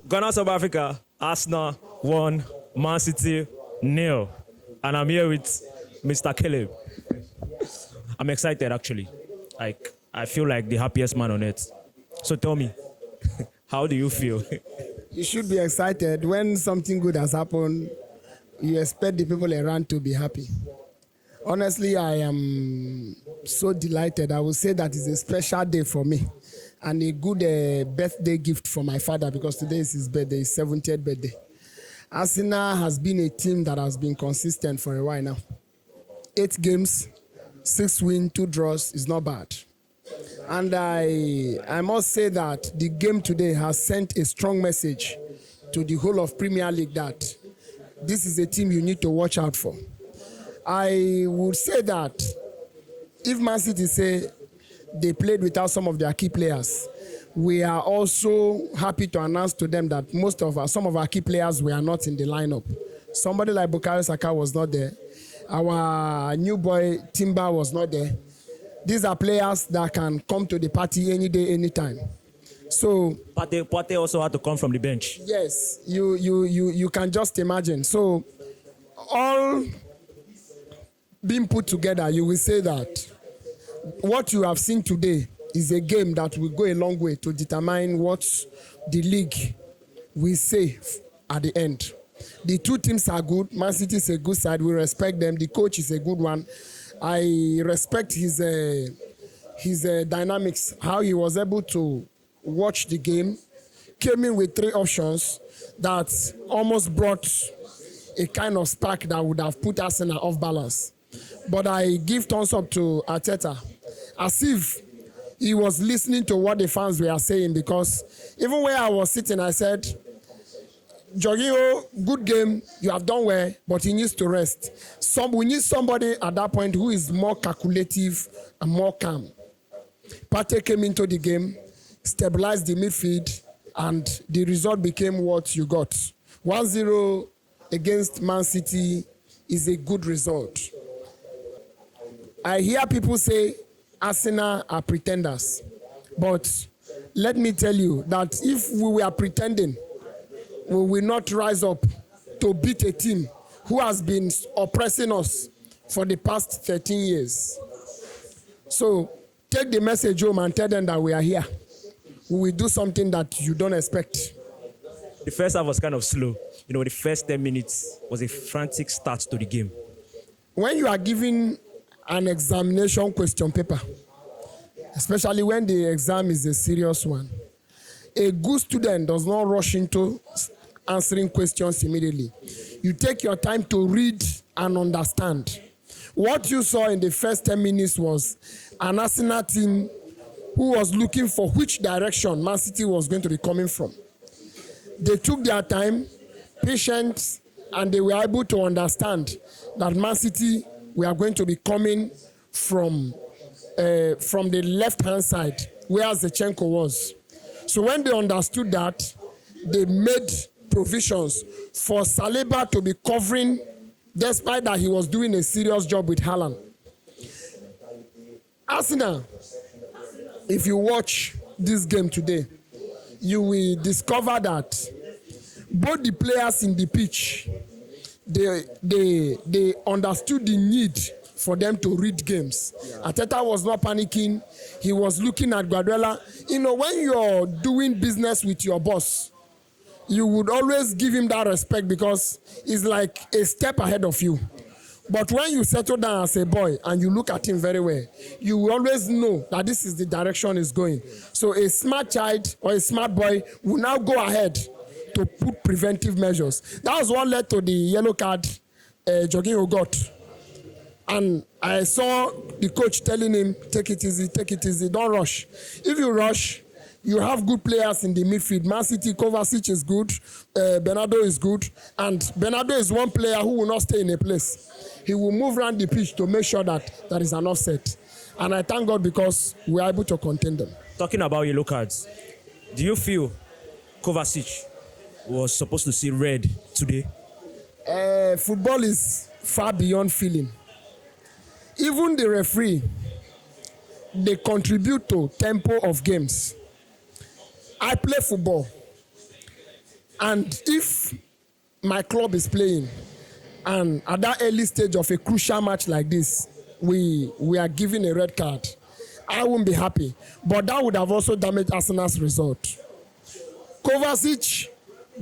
Ghana, South Africa, Arsenal 1, Man City 0. And I'm here with Mr. Caleb. I'm excited actually. Like, I feel like the happiest man on earth. So tell me, how do you feel? You should be excited. When something good has happened, you expect the people around to be happy. Honestly, I am so delighted. I will say that it's a special day for me and a good birthday gift for my father because today is his birthday, his 70th birthday. Arsenal has been a team that has been consistent for a while now. 8 games, 6 wins, 2 draws is not bad. And I must say that the game today has sent a strong message to the whole of Premier League that this is a team you need to watch out for. I would say that if Man City say they played without some of their key players, we are also happy to announce to them that some of our key players were not in the lineup. Somebody like Bukayo Saka was not there. Our new boy Timber was not there. These are players that can come to the party any day, anytime. So Partey also had to come from the bench. Yes, you can just imagine. So all being put together, you will say that what you have seen today is a game that will go a long way to determine what the league will say at the end. The 2 teams are good. Man City is a good side. We respect them. The coach is a good one. I respect his dynamics, how he was able to watch the game, came in with 3 options that almost brought a kind of spark that would have put Arsenal off balance. But I give thumbs up to Arteta, as if he was listening to what the fans were saying, because even where I was sitting, I said, Jorginho, good game, you have done well, but he needs to rest. We need somebody at that point who is more calculative and more calm. Partey came into the game, stabilized the midfield, and the result became what you got. 1-0 against Man City is a good result. I hear people say Arsenal are pretenders, but let me tell you that if we were pretending, we will not rise up to beat a team who has been oppressing us for the past 13 years. So take the message home and tell them that we are here. We will do something that you don't expect. The first half was kind of slow. The first 10 minutes was a frantic start to the game. When you are given an examination question paper, especially when the exam is a serious one, a good student does not rush into answering questions immediately. You take your time to read and understand. What you saw in the first 10 minutes was an Arsenal team who was looking for which direction Man City was going to be coming from. They took their time, patient, and they were able to understand that Man City were going to be coming from the left-hand side, where ZINCHENKO was. So when they understood that, they made provisions for SALIBA to be covering, despite that he was doing a serious job with HAALAND. Arsenal, if you watch this game today, you will discover that both the players in the pitch, they understood the need for them to read games. Yeah. Arteta was not panicking. He was looking at Guardiola. When you're doing business with your boss, you would always give him that respect because he's like a step ahead of you. But when you settle down as a boy and you look at him very well, you will always know that this is the direction he's going. So a smart child or a smart boy will now go ahead to put preventive measures. That was what led to the yellow card Jorginho got. And I saw the coach telling him, take it easy, don't rush. If you rush, you have good players in the midfield. Man City, Kovacic is good, Bernardo is good, and Bernardo is one player who will not stay in a place. He will move around the pitch to make sure that there is an offset. And I thank God because we are able to contain them. Talking about yellow cards, do you feel Kovacic was supposed to see red today? Football is far beyond feeling. Even the referee, they contribute to tempo of games. I play football. And if my club is playing, and at that early stage of a crucial match like this, we are given a red card, I won't be happy. But that would have also damaged Arsenal's result. Kovacic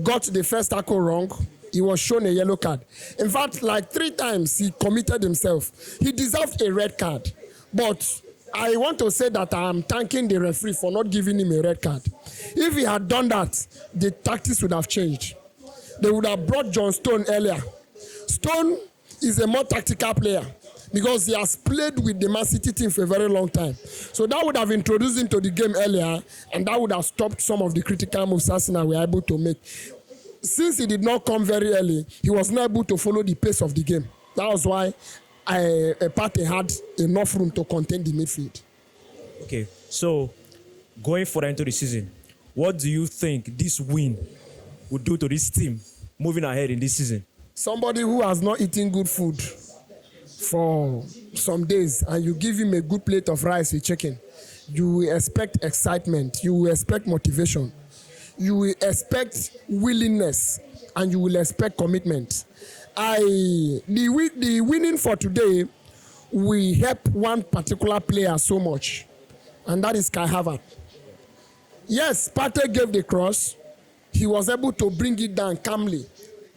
got the first tackle wrong. He was shown a yellow card. In fact, like 3 times he committed himself. He deserved a red card. But I want to say that I am thanking the referee for not giving him a red card. If he had done that, the tactics would have changed. They would have brought John Stone earlier. Stone is a more tactical player because he has played with the Man City team for a very long time. So that would have introduced him to the game earlier, and that would have stopped some of the critical moves Arsenal were able to make. Since he did not come very early, he was not able to follow the pace of the game. That was why Partey had enough room to contain the midfield. Okay, so going further into the season, what do you think this win would do to this team moving ahead in this season? Somebody who has not eaten good food for some days and you give him a good plate of rice with chicken, you will expect excitement, you will expect motivation, you will expect willingness, and you will expect commitment. The winning for today will help one particular player so much, and that is Kai Havertz. Yes, Partey gave the cross. He was able to bring it down calmly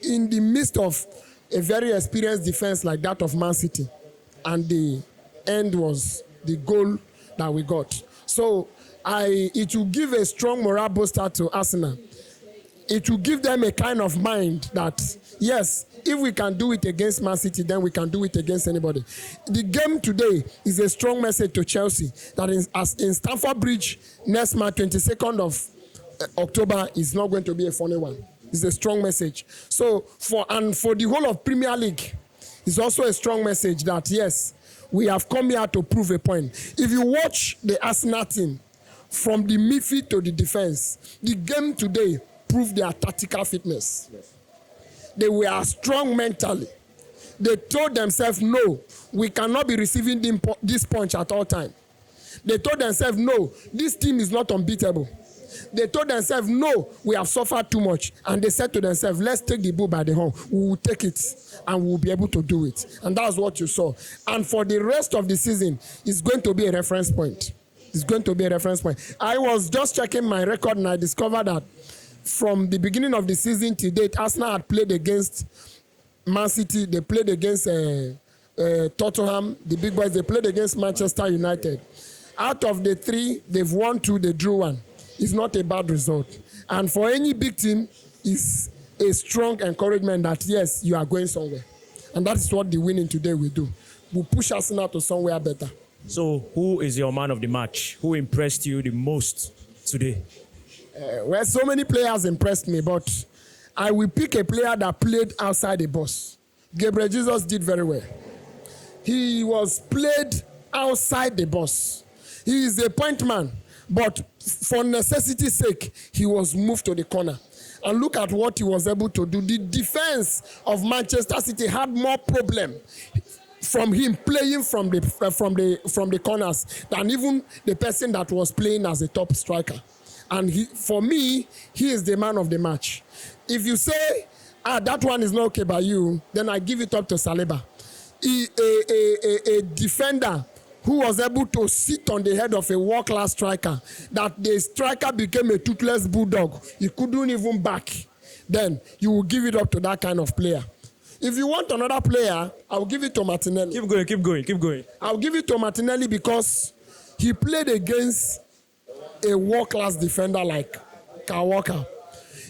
in the midst of a very experienced defense like that of Man City. And the end was the goal that we got. So it will give a strong morale booster to Arsenal. It will give them a kind of mind that, yes, if we can do it against Man City, then we can do it against anybody. The game today is a strong message to Chelsea that in Stamford Bridge next month, 22nd of October, is not going to be a funny one. It's a strong message. So for the whole of Premier League, it's also a strong message that, yes, we have come here to prove a point. If you watch the Arsenal team from the midfield to the defense, the game today proved their tactical fitness. Yes. They were strong mentally. They told themselves, no, we cannot be receiving this punch at all time. They told themselves, no, this team is not unbeatable. They told themselves, no, we have suffered too much. And they said to themselves, let's take the bull by the horn. We will take it and we will be able to do it. And that's what you saw. And for the rest of the season, it's going to be a reference point. It's going to be a reference point. I was just checking my record and I discovered that from the beginning of the season to date, Arsenal had played against Man City. They played against Tottenham, the big boys. They played against Manchester United. Out of the 3, they've won 2, they drew 1. It's not a bad result. And for any big team, it's a strong encouragement that, yes, you are going somewhere. And that is what the winning today will do. We'll push Arsenal to somewhere better. So who is your man of the match? Who impressed you the most today? Well, so many players impressed me, but I will pick a player that played outside the box. Gabriel Jesus did very well. He was played outside the box. He is a point man, but for necessity's sake, he was moved to the corner. And look at what he was able to do. The defense of Manchester City had more problem from him playing from the corners than even the person that was playing as a top striker. And for me, he is the man of the match. If you say, that one is not okay by you, then I give it up to SALIBA. A defender who was able to sit on the head of a world-class striker, that the striker became a toothless bulldog. He couldn't even back. Then you will give it up to that kind of player. If you want another player, I'll give it to Martinelli. Keep going. I'll give it to Martinelli because he played against a world-class defender like Kyle Walker.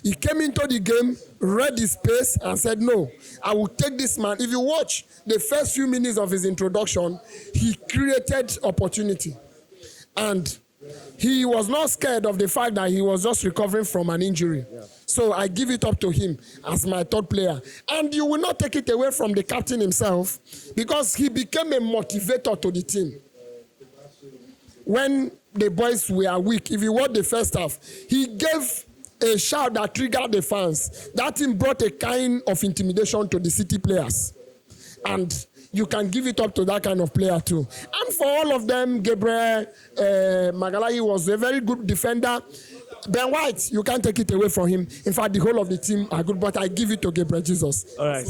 He came into the game, read his pace, and said, no, I will take this man. If you watch the first few minutes of his introduction, he created opportunity. And he was not scared of the fact that he was just recovering from an injury. Yeah. So I give it up to him as my third player. And you will not take it away from the captain himself because he became a motivator to the team. When the boys were weak, if you watch the first half, he gave a shout that triggered the fans. That team brought a kind of intimidation to the City players. And you can give it up to that kind of player too. And for all of them, Gabriel Magalhaes was a very good defender. Ben White, you can't take it away from him. In fact, the whole of the team are good, but I give it to Gabriel Jesus. All right.